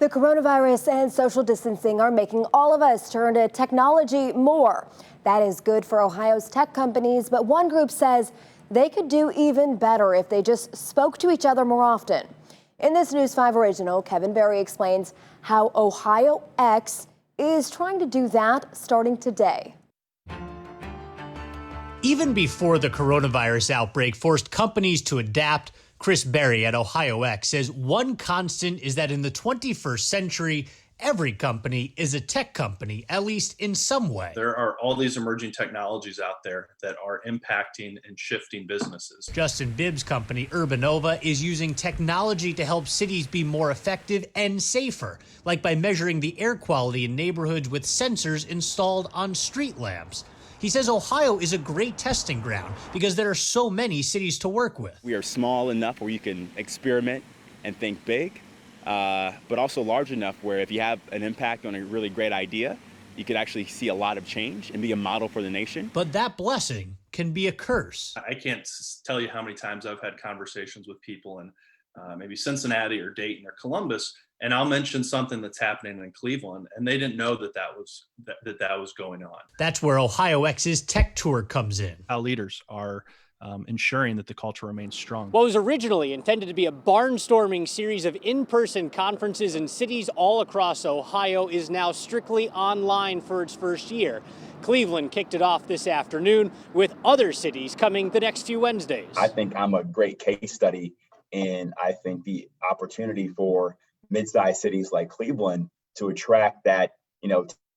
The coronavirus and social distancing are making all of us turn to technology more. That is good for Ohio's tech companies, but one group says they could do even better if they just spoke to each other more often. In this News 5 original, Kevin Berry explains how OhioX is trying to do that starting today. Even before the coronavirus outbreak forced companies to adapt, Chris Berry at OhioX says one constant is that in the 21st century, every company is a tech company, at least in some way. There are all these emerging technologies out there that are impacting and shifting businesses. Justin Bibb's company, Urbanova, is using technology to help cities be more effective and safer, like by measuring the air quality in neighborhoods with sensors installed on street lamps. He says Ohio is a great testing ground because there are so many cities to work with. We are small enough where you can experiment and think big, but also large enough where if you have an impact on a really great idea, you could actually see a lot of change and be a model for the nation. But that blessing can be a curse. I can't tell you how many times I've had conversations with people in maybe Cincinnati or Dayton or Columbus, and I'll mention something that's happening in Cleveland, and they didn't know that was going on. That's where OhioX's tech tour comes in. How leaders are ensuring that the culture remains strong. What was originally intended to be a barnstorming series of in-person conferences in cities all across Ohio is now strictly online for its first year. Cleveland kicked it off this afternoon, with other cities coming the next few Wednesdays. I think I'm a great case study, and I think the opportunity for mid-sized cities like Cleveland to attract that,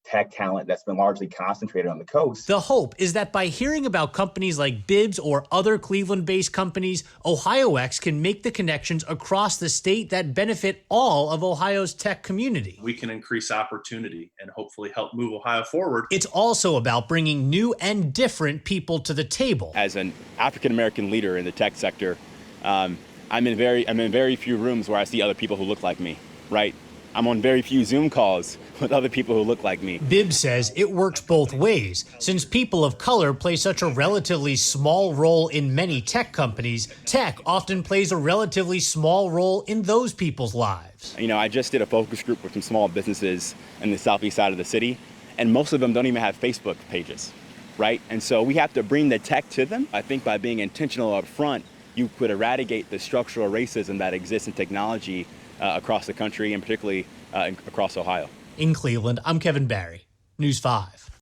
tech talent that's been largely concentrated on the coast. The hope is that by hearing about companies like Bibbs or other Cleveland-based companies, OhioX can make the connections across the state that benefit all of Ohio's tech community. We can increase opportunity and hopefully help move Ohio forward. It's also about bringing new and different people to the table. As an African-American leader in the tech sector, I'm in very few rooms where I see other people who look like me, right? I'm on very few Zoom calls with other people who look like me. Bibbs says it works both ways. Since people of color play such a relatively small role in many tech companies, tech often plays a relatively small role in those people's lives. I just did a focus group with some small businesses in the southeast side of the city, and most of them don't even have Facebook pages, right? And so we have to bring the tech to them. I think by being intentional up front, you could eradicate the structural racism that exists in technology across the country and particularly across Ohio. In Cleveland, I'm Kevin Berry, News 5.